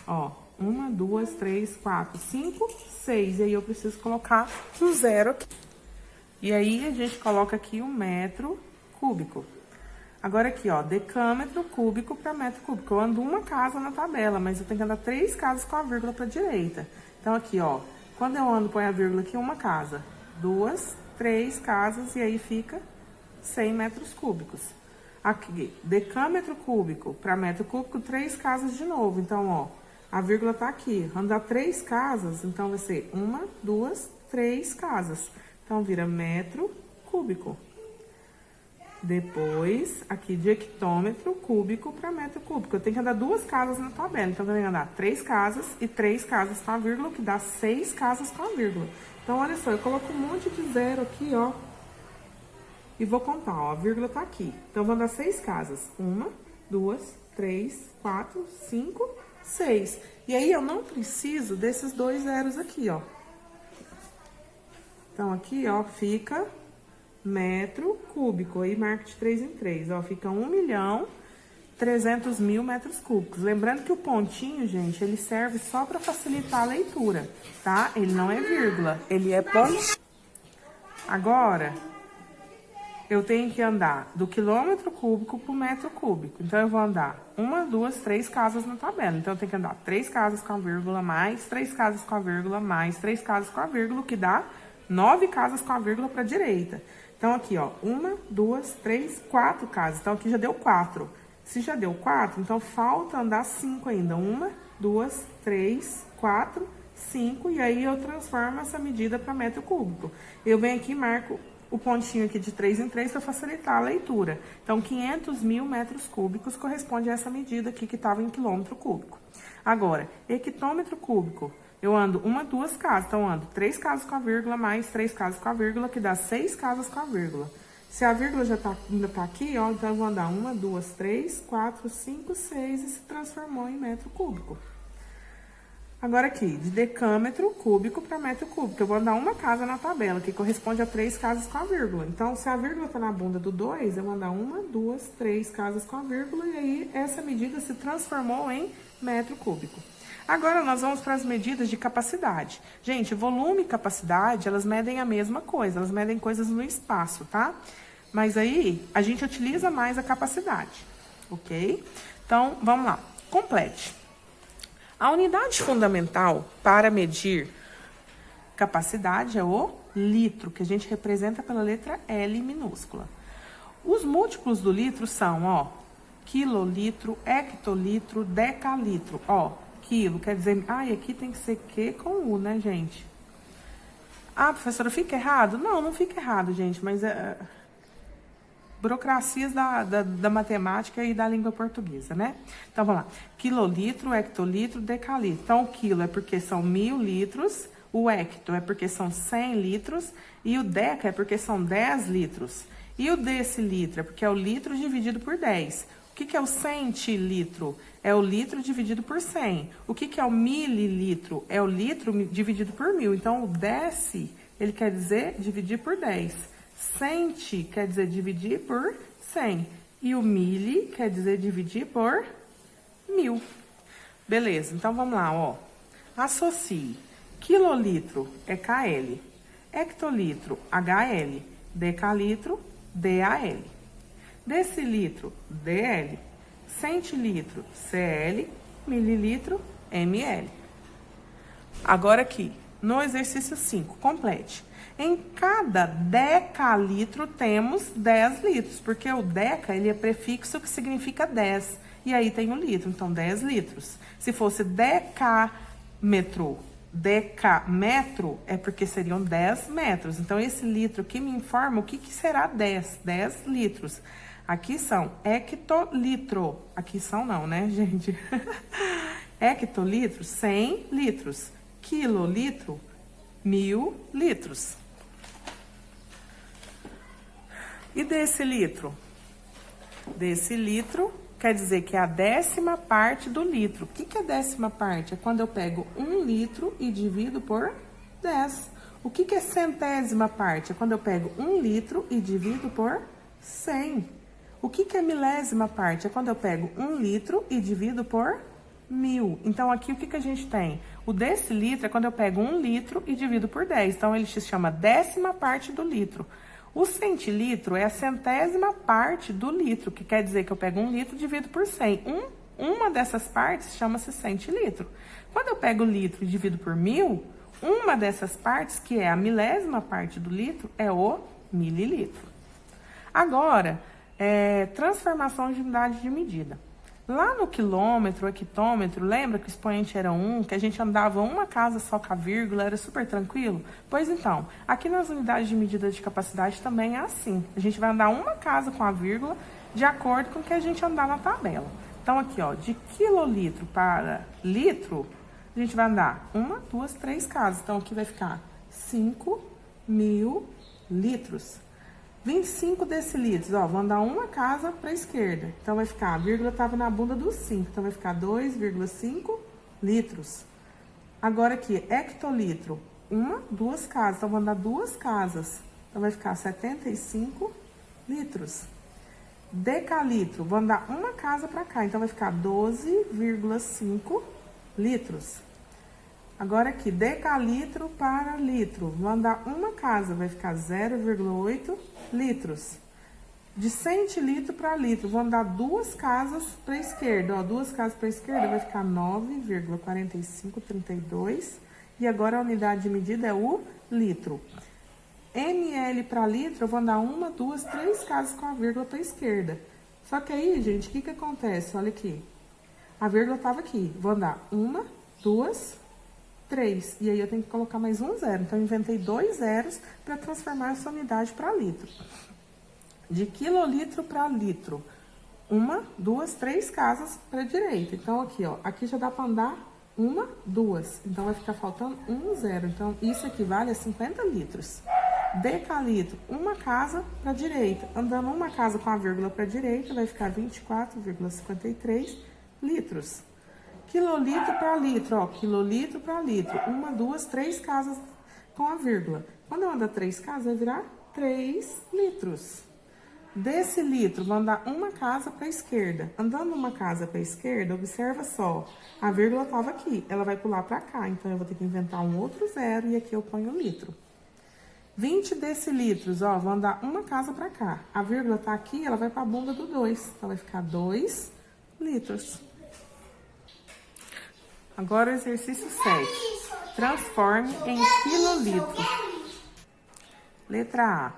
Ó, 1, 2, 3, 4, 5, 6. E aí eu preciso colocar um zero aqui. E aí a gente coloca aqui o metro cúbico. Agora aqui, ó, decâmetro cúbico para metro cúbico. Eu ando uma casa na tabela, mas eu tenho que andar 3 casas com a vírgula para direita. Então aqui, ó, quando eu ando, põe a vírgula aqui, uma casa, 2, 3 casas, e aí fica 100 metros cúbicos. Aqui, decâmetro cúbico para metro cúbico, 3 casas de novo. Então, ó, a vírgula tá aqui. Andar 3 casas, então vai ser 1, 2, 3 casas. Então, vira metro cúbico. Depois, aqui de hectômetro cúbico para metro cúbico. Eu tenho que andar 2 casas na tabela. Então, eu tenho que andar 3 casas e 3 casas com a vírgula, que dá 6 casas com a vírgula. Então, olha só, eu coloco um monte de zero aqui, ó. E vou contar, ó, a vírgula tá aqui. Então, vou andar 6 casas. 1, 2, 3, 4, 5, 6. E aí, eu não preciso desses 2 zeros aqui, ó. Então, aqui, ó, fica metro cúbico. Aí, marco de 3 em 3, ó. Fica 1.300.000 metros cúbicos. Lembrando que o pontinho, gente, ele serve só para facilitar a leitura, tá? Ele não é vírgula, ele é ponto. Agora, eu tenho que andar do quilômetro cúbico pro metro cúbico. Então, eu vou andar 1, 2, 3 casas na tabela. Então, eu tenho que andar 3 casas com a vírgula, mais 3 casas com a vírgula, mais 3 casas com a vírgula, o que dá 9 casas com a vírgula para direita. Então, aqui, ó, 1, 2, 3, 4 casas. Então, aqui já deu 4. Se já deu 4, então falta andar 5 ainda. 1, 2, 3, 4, 5. E aí, eu transformo essa medida para metro cúbico. Eu venho aqui e marco o pontinho aqui de 3 em 3 para facilitar a leitura. Então, 500.000 metros cúbicos corresponde a essa medida aqui que estava em quilômetro cúbico. Agora, hectômetro cúbico. Eu ando 1, 2 casas. Então, eu ando 3 casas com a vírgula, mais 3 casas com a vírgula, que dá 6 casas com a vírgula. Se a vírgula já ainda tá aqui, ó, então eu vou andar 1, 2, 3, 4, 5, 6 e se transformou em metro cúbico. Agora aqui, de decâmetro cúbico para metro cúbico. Eu vou andar uma casa na tabela, que corresponde a 3 casas com a vírgula. Então, se a vírgula tá na bunda do 2, eu vou andar 1, 2, 3 casas com a vírgula, e aí essa medida se transformou em metro cúbico. Agora, nós vamos para as medidas de capacidade. Gente, volume e capacidade, elas medem a mesma coisa, elas medem coisas no espaço, tá? Mas aí, a gente utiliza mais a capacidade, ok? Então, vamos lá. Complete. A unidade fundamental para medir capacidade é o litro, que a gente representa pela letra L minúscula. Os múltiplos do litro são, ó, quilolitro, hectolitro, decalitro, ó. Quilo, quer dizer... Ai, aqui tem que ser Q com U, né, gente? Ah, professora, fica errado? Não, não fica errado, gente, mas burocracias da matemática e da língua portuguesa, né? Então, vamos lá. Quilolitro, hectolitro, decalitro. Então, o quilo é porque são 1.000 litros, o hecto é porque são 100 litros e o deca é porque são 10 litros. E o decilitro é porque é o litro dividido por 10. O que é o centilitro? É o litro dividido por 100. O que é o mililitro? É o litro dividido por 1.000. Então, o deci, ele quer dizer dividir por 10. Centi quer dizer dividir por 100. E o mili quer dizer dividir por 1.000. Beleza, então vamos lá, ó. Associe. Quilolitro é KL. Hectolitro, HL. Decalitro, DAL. Decilitro, DL. Centilitro, CL. Mililitro, ML. Agora aqui, no exercício 5, complete. Em cada decalitro temos 10 litros, porque o deca, ele é prefixo que significa 10. E aí tem o litro, então 10 litros. Se fosse decámetro, decámetro, é porque seriam 10 metros. Então, esse litro aqui me informa o que será 10 litros. Aqui são hectolitro. Aqui são não, né, gente? Hectolitro, 100 litros. Quilolitro, 1.000 litros. E decilitro? Decilitro quer dizer que é a 10ª parte do litro. O que é 10ª parte? É quando eu pego 1 litro e divido por 10. O que é 100ª parte? É quando eu pego 1 litro e divido por 100. O que é milésima parte? É quando eu pego 1 litro e divido por 1000. Então, aqui o que a gente tem? O decilitro é quando eu pego 1 litro e divido por 10. Então, ele se chama décima parte do litro. O centilitro é a centésima parte do litro, que quer dizer que eu pego 1 litro e divido por 100. Uma dessas partes chama-se centilitro. Quando eu pego o litro e divido por 1000, uma dessas partes, que é a milésima parte do litro, é o mililitro. Agora, transformação de unidade de medida. Lá no quilômetro, hectômetro, lembra que o expoente era 1, que a gente andava uma casa só com a vírgula, era super tranquilo? Pois então, aqui nas unidades de medida de capacidade também é assim. A gente vai andar uma casa com a vírgula de acordo com o que a gente andar na tabela. Então, aqui, ó, de quilolitro para litro, a gente vai andar 1, 2, 3 casas. Então, aqui vai ficar 5.000 litros. 25 decilitros, ó, vou andar uma casa para a esquerda. Então, vai ficar, a vírgula estava na bunda do 5, então vai ficar 2,5 litros. Agora aqui, hectolitro, 1, 2 casas, então vou andar 2 casas. Então, vai ficar 75 litros. Decalitro, vou andar uma casa para cá, então vai ficar 12,5 litros. Agora aqui, decalitro para litro, vou andar uma casa, vai ficar 0,8 litros. De centilitro para litro, vou andar 2 casas para a esquerda, ó, 2 casas para a esquerda vai ficar 9,4532. E agora a unidade de medida é o litro. ml para litro, eu vou andar 1, 2, 3 casas com a vírgula para a esquerda. Só que aí, gente, o que acontece? Olha aqui. A vírgula estava aqui. Vou andar 1, 2, 3. E aí eu tenho que colocar mais um zero. Então, eu inventei 2 zeros para transformar essa unidade para litro. De quilolitro para litro. 1, 2, 3 casas para a direita. Então, aqui, ó. Aqui já dá para andar 1, 2. Então, vai ficar faltando 1 zero. Então, isso equivale a 50 litros. Decalitro, uma casa para a direita. Andando uma casa com a vírgula para a direita, vai ficar 24,53 litros. Quilolitro para litro, ó, quilolitro para litro. 1, 2, 3 casas com a vírgula. Quando eu andar 3 casas, vai virar 3 litros. Decilitro, vou andar uma casa para a esquerda. Andando uma casa para a esquerda, observa só, a vírgula estava aqui, ela vai pular para cá, então eu vou ter que inventar um outro zero e aqui eu ponho o litro. 20 decilitros, ó, vou andar uma casa para cá. A vírgula tá aqui, ela vai para a bunda do 2, então vai ficar 2 litros. Agora o exercício 7. Transforme em quilolitro. Letra A.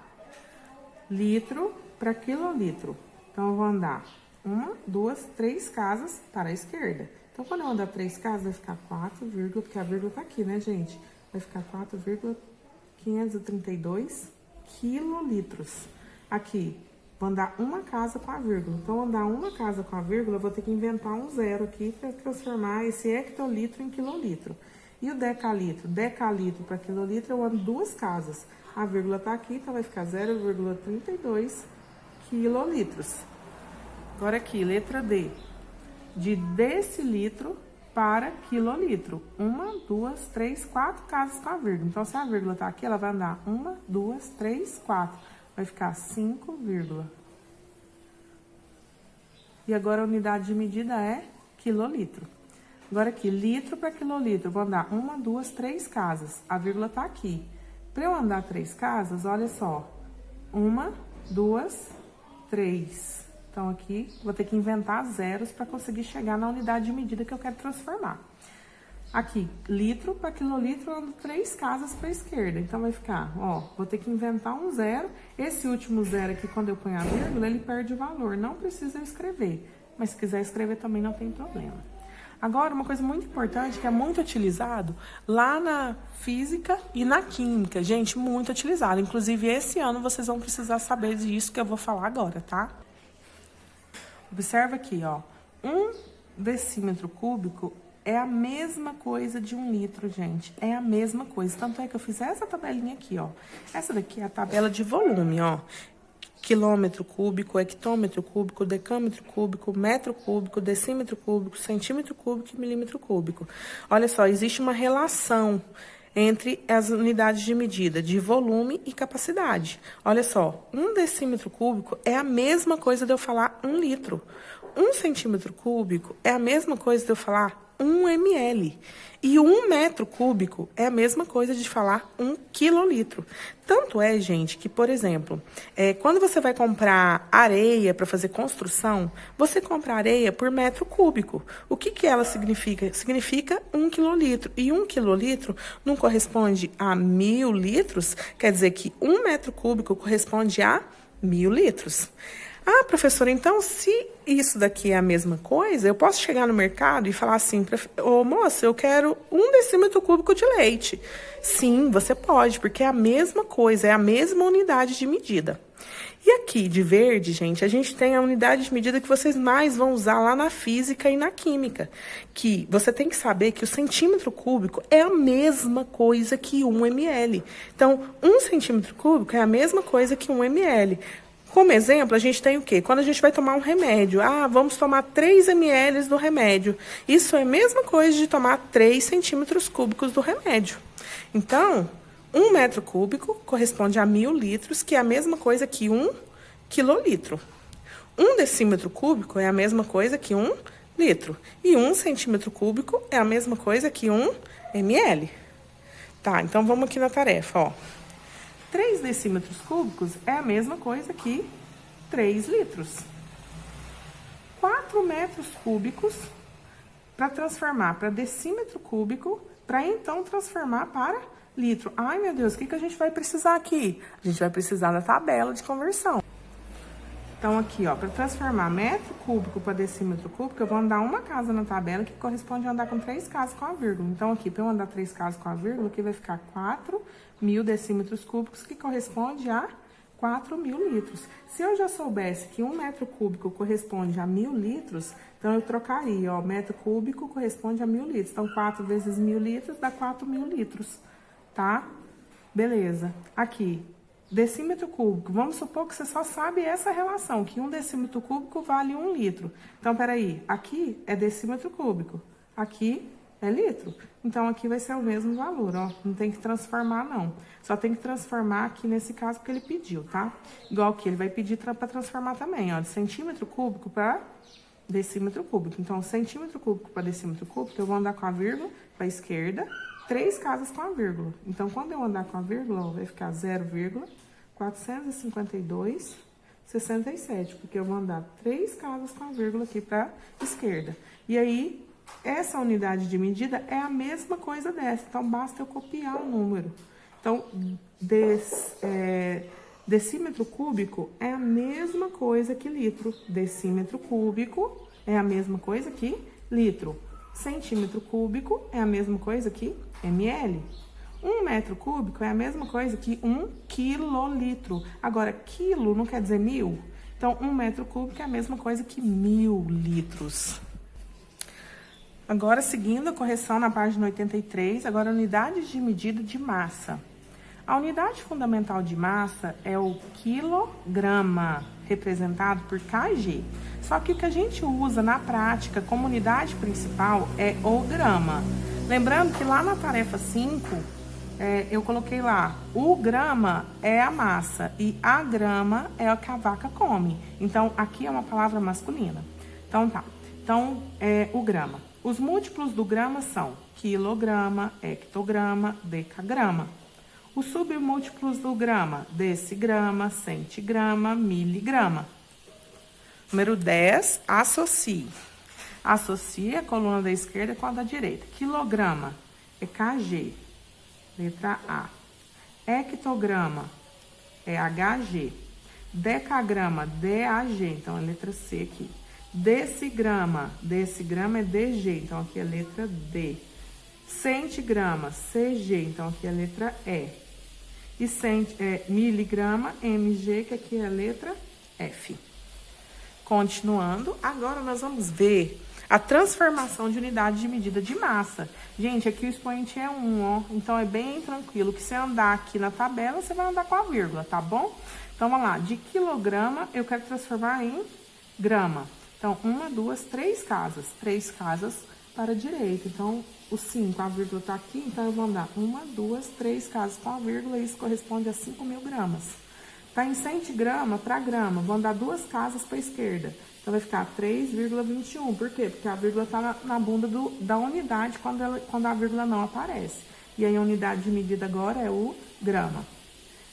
Litro para quilolitro. Então, eu vou andar 1, 2, 3 casas para a esquerda. Então, quando eu andar 3 casas, vai ficar 4, porque a vírgula tá aqui, né, gente? Vai ficar 4,532 quilolitros. Aqui, vou andar uma casa com a vírgula. Então, andar uma casa com a vírgula, eu vou ter que inventar um zero aqui para transformar esse hectolitro em quilolitro. E o decalitro? Decalitro para quilolitro, eu ando 2 casas. A vírgula tá aqui, então vai ficar 0,32 quilolitros. Agora aqui, letra D. De decilitro para quilolitro. 1, 2, 3, 4 casas com a vírgula. Então, se a vírgula tá aqui, ela vai andar 1, 2, 3, 4. Vai ficar 5, e agora a unidade de medida é quilolitro. Agora aqui, litro para quilolitro. Vou andar 1, 2, 3 casas. A vírgula tá aqui. Para eu andar 3 casas, olha só. 1, 2, 3. Então, aqui, vou ter que inventar zeros para conseguir chegar na unidade de medida que eu quero transformar. Aqui, litro para quilolitro, eu ando 3 casas para a esquerda. Então, vai ficar, ó, vou ter que inventar um zero. Esse último zero aqui, quando eu ponho a vírgula, ele perde o valor. Não precisa eu escrever. Mas se quiser escrever também não tem problema. Agora, uma coisa muito importante, que é muito utilizado lá na física e na química. Gente, muito utilizado. Inclusive, esse ano vocês vão precisar saber disso que eu vou falar agora, tá? Observa aqui, ó. 1 decímetro cúbico é a mesma coisa de 1 litro, gente. É a mesma coisa. Tanto é que eu fiz essa tabelinha aqui, ó. Essa daqui é a tabela de volume, ó. Quilômetro cúbico, hectômetro cúbico, decâmetro cúbico, metro cúbico, decímetro cúbico, centímetro cúbico e milímetro cúbico. Olha só, existe uma relação entre as unidades de medida de volume e capacidade. Olha só, 1 decímetro cúbico é a mesma coisa de eu falar 1 litro. 1 centímetro cúbico é a mesma coisa de eu falar 1 ml. E 1 metro cúbico é a mesma coisa de falar 1 quilolitro. Tanto é, gente, que, por exemplo, quando você vai comprar areia para fazer construção, você compra areia por metro cúbico. O que ela significa? Significa 1 quilolitro. E 1 quilolitro não corresponde a 1000 litros, quer dizer que 1 metro cúbico corresponde a 1000 litros. Ah, professora, então se isso daqui é a mesma coisa, eu posso chegar no mercado e falar assim, ô moça, eu quero 1 decímetro cúbico de leite. Sim, você pode, porque é a mesma coisa, é a mesma unidade de medida. E aqui, de verde, gente, a gente tem a unidade de medida que vocês mais vão usar lá na física e na química. Que você tem que saber que o centímetro cúbico é a mesma coisa que 1 ml. Então, 1 centímetro cúbico é a mesma coisa que 1 ml. Como exemplo, a gente tem o quê? Quando a gente vai tomar um remédio, vamos tomar 3 ml do remédio. Isso é a mesma coisa de tomar 3 centímetros cúbicos do remédio. Então, 1 metro cúbico corresponde a 1000 litros, que é a mesma coisa que 1 quilolitro. 1 decímetro cúbico é a mesma coisa que 1 litro. E 1 centímetro cúbico é a mesma coisa que 1 ml. Tá, então vamos aqui na tarefa, ó. 3 decímetros cúbicos é a mesma coisa que 3 litros. 4 metros cúbicos para transformar para decímetro cúbico, para então transformar para litro. Ai, meu Deus, o que a gente vai precisar aqui? A gente vai precisar da tabela de conversão. Então, aqui, ó, para transformar metro cúbico para decímetro cúbico, eu vou andar uma casa na tabela, que corresponde a andar com 3 casas com a vírgula. Então, aqui, para eu andar 3 casas com a vírgula, aqui vai ficar 4.000 decímetros cúbicos, que corresponde a 4.000 litros. Se eu já soubesse que 1 metro cúbico corresponde a 1000 litros, então eu trocaria, ó, metro cúbico corresponde a 1000 litros. Então, 4 vezes 1000 litros dá 4.000 litros, tá? Beleza. Aqui. Decímetro cúbico, vamos supor que você só sabe essa relação, que 1 decímetro cúbico vale 1 litro. Então, peraí, aqui é decímetro cúbico, aqui é litro. Então, aqui vai ser o mesmo valor, ó. Não tem que transformar, não. Só tem que transformar aqui nesse caso porque ele pediu, tá? Igual aqui, ele vai pedir para transformar também, ó, de centímetro cúbico para decímetro cúbico. Então, centímetro cúbico para decímetro cúbico, eu vou andar com a vírgula para a esquerda, 3 casas com a vírgula. Então, quando eu andar com a vírgula, ó, vai ficar 0,452,67, porque eu vou andar 3 casas com a vírgula aqui para a esquerda. E aí, essa unidade de medida é a mesma coisa dessa, então basta eu copiar o número. Então, decímetro cúbico é a mesma coisa que litro. Decímetro cúbico é a mesma coisa que litro. Centímetro cúbico é a mesma coisa que ml. 1 metro cúbico é a mesma coisa que 1 quilolitro. Agora, quilo não quer dizer 1000? Então, 1 metro cúbico é a mesma coisa que 1000 litros. Agora, seguindo a correção na página 83, agora unidades de medida de massa. A unidade fundamental de massa é o quilograma, representado por kg. Só que o que a gente usa na prática como unidade principal é o grama. Lembrando que lá na tarefa 5, eu coloquei lá, o grama é a massa e a grama é o que a vaca come. Então, aqui é uma palavra masculina. Então, tá. Então, o grama. Os múltiplos do grama são quilograma, hectograma, decagrama. Os submúltiplos do grama, decigrama, centigrama, miligrama. Número 10, associe. Associe a coluna da esquerda com a da direita. Quilograma é kg, letra A. Hectograma é hg. Decagrama, dag, então é letra C aqui. Decigrama é dg, então aqui é letra D. Centigrama, cg, então aqui é letra E. E miligrama, mg, que aqui é a letra F. Continuando, agora nós vamos ver a transformação de unidade de medida de massa. Gente, aqui o expoente é 1, ó, então é bem tranquilo, que se andar aqui na tabela, você vai andar com a vírgula, tá bom? Então, vamos lá, de quilograma, eu quero transformar em grama. Então, 1, 2, 3 casas. 3 casas para a direita. Então, o 5, a vírgula tá aqui, então eu vou andar 1, 2, 3 casas com a vírgula, e isso corresponde a 5.000 gramas. Tá em centigrama para grama, vou andar 2 casas para a esquerda. Então, vai ficar 3,21. Por quê? Porque a vírgula tá na bunda da unidade quando a vírgula não aparece. E aí, a unidade de medida agora é o grama.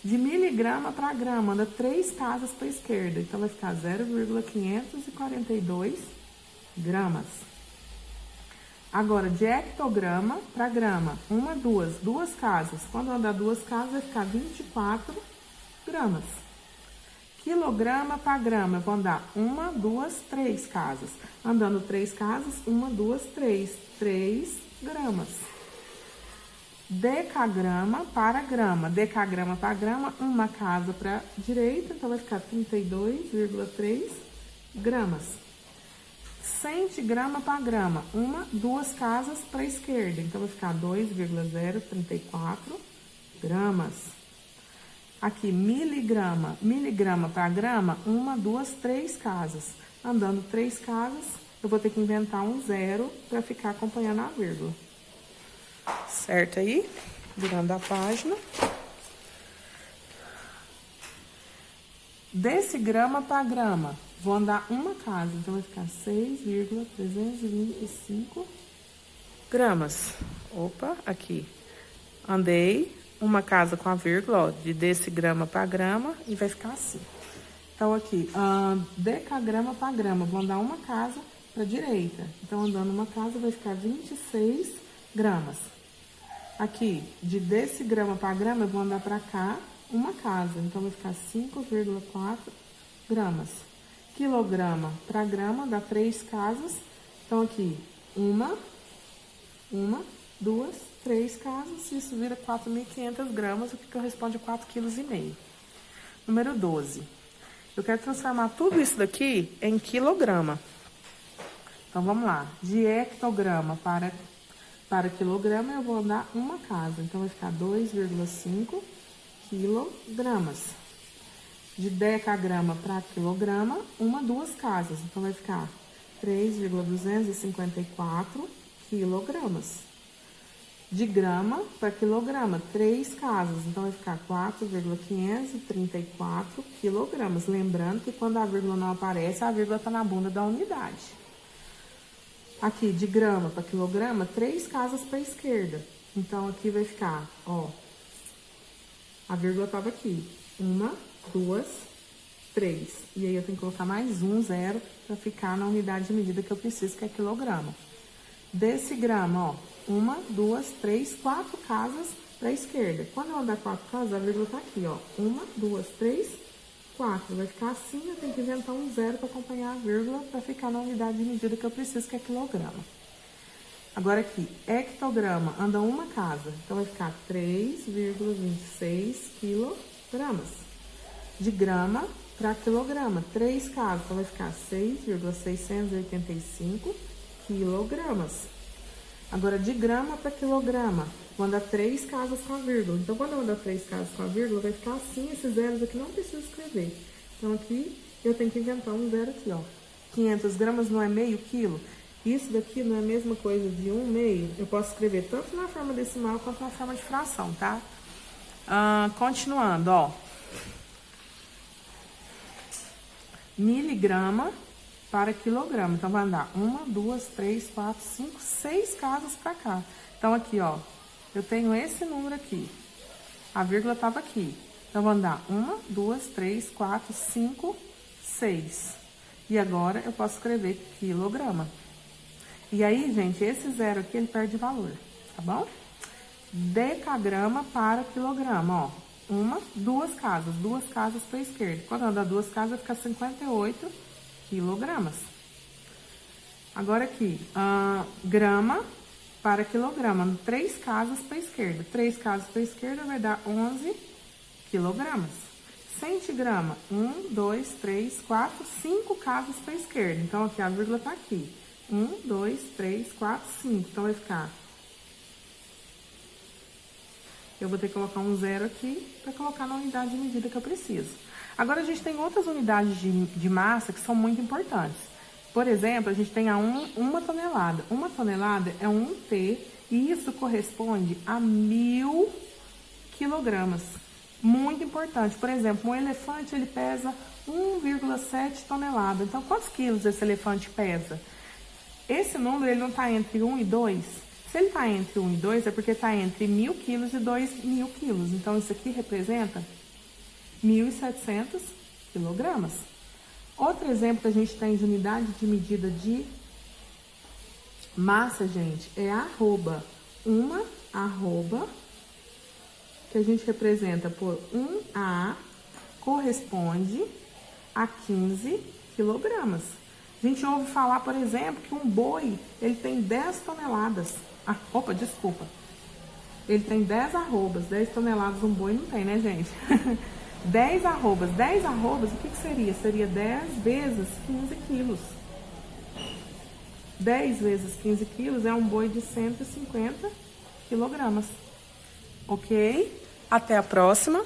De miligrama para grama, anda 3 casas para a esquerda. Então, vai ficar 0,542 gramas. Agora, de hectograma para grama, 2 casas. Quando andar 2 casas, vai ficar 24 gramas. Quilograma para grama, eu vou andar 1, 2, 3 casas. Andando 3 casas, 1, 2, 3. 3 gramas. Decagrama para grama. Decagrama para grama, 1 casa para a direita, então vai ficar 32,3 gramas. Centigrama para grama, 2 casas para a esquerda, então vai ficar 2,034 gramas. Aqui, miligrama para grama, 2, 3 casas. Andando 3 casas, eu vou ter que inventar um 0 para ficar acompanhando a vírgula. Certo aí? Virando a página. Decigrama para grama, vou andar 1 casa, então vai ficar 6,325 gramas. Opa, aqui. Andei 1 casa com a vírgula, ó, de decigrama para grama, e vai ficar assim. Então, aqui, decagrama para grama, vou andar 1 casa para a direita. Então, andando 1 casa, vai ficar 26 gramas. Aqui, de decigrama para grama, eu vou andar para cá 1 casa. Então, vai ficar 5,4 gramas. Quilograma para grama, dá 3 casas. Então, aqui, 1, 2, 3 casas. Isso vira 4.500 gramas, o que corresponde a 4,5 kg. Número 12. Eu quero transformar tudo isso daqui em quilograma. Então, vamos lá. De hectograma para quilograma, eu vou andar 1 casa. Então, vai ficar 2,5 quilogramas. De decagrama para quilograma, 2 casas. Então, vai ficar 3,254 quilogramas. De grama para quilograma, 3 casas. Então, vai ficar 4,534 quilogramas. Lembrando que quando a vírgula não aparece, a vírgula está na bunda da unidade. Aqui, de grama para quilograma, 3 casas para a esquerda. Então, aqui vai ficar, ó, a vírgula estava aqui. 1, 2, 3. E aí, eu tenho que colocar mais um 0 para ficar na unidade de medida que eu preciso, que é quilograma. Decigrama, ó, 1, 2, 3, 4 casas para a esquerda. Quando eu andar 4 casas, a vírgula tá aqui, ó. 1, 2, 3, 4. Vai ficar assim, eu tenho que inventar um 0 para acompanhar a vírgula, para ficar na unidade de medida que eu preciso, que é quilograma. Agora aqui, hectograma, anda 1 casa. Então, vai ficar 3,26 quilogramas. De grama para quilograma, 3 casas. Então, vai ficar 6,685 quilogramas. Agora, de grama para quilograma, vou andar 3 casas com a vírgula. Então, quando eu andar 3 casas com a vírgula, vai ficar assim, esses zeros aqui não preciso escrever. Então, aqui, eu tenho que inventar um 0 aqui, ó. 500 gramas não é meio quilo? Isso daqui não é a mesma coisa de 1/2? Eu posso escrever tanto na forma decimal quanto na forma de fração, tá? Continuando, ó. Miligrama para quilograma. Então, vai andar 1, 2, 3, 4, 5, 6 casas para cá. Então, aqui, ó, eu tenho esse número aqui. A vírgula estava aqui. Então, vou andar 1, 2, 3, 4, 5, 6. E agora, eu posso escrever quilograma. E aí, gente, esse 0 aqui, ele perde valor, tá bom? Decagrama para quilograma, ó. 2 casas. 2 casas para a esquerda. Quando andar 2 casas, fica 58 quilogramas. Agora aqui, grama para quilograma, 3 casas para a esquerda. 3 casas para a esquerda vai dar 11 quilogramas. Centigrama, 1, 2, 3, 4, 5 casas para a esquerda. Então, aqui a vírgula tá aqui. 1, 2, 3, 4, 5. Então, vai ficar... Eu vou ter que colocar um 0 aqui para colocar na unidade de medida que eu preciso. Agora, a gente tem outras unidades de massa que são muito importantes. Por exemplo, a gente tem uma tonelada. Uma tonelada é 1 T e isso corresponde a 1000 quilogramas. Muito importante. Por exemplo, um elefante ele pesa 1,7 toneladas. Então, quantos quilos esse elefante pesa? Esse número ele não está entre 1 e 2. Se ele está entre 1 e 2 é porque está entre 1000 quilos e 2000 quilos. Então, isso aqui representa 1.700 quilogramas. Outro exemplo que a gente tem de unidade de medida de massa, gente, é a arroba. Uma arroba, que a gente representa por 1A, corresponde a 15 quilogramas. A gente ouve falar, por exemplo, que um boi, ele tem 10 toneladas. Desculpa. Ele tem 10 arrobas, 10 toneladas um boi não tem, né, gente? 10 arrobas, o que seria? Seria 10 vezes 15 quilos. 10 vezes 15 quilos é um boi de 150 quilogramas. Ok? Até a próxima.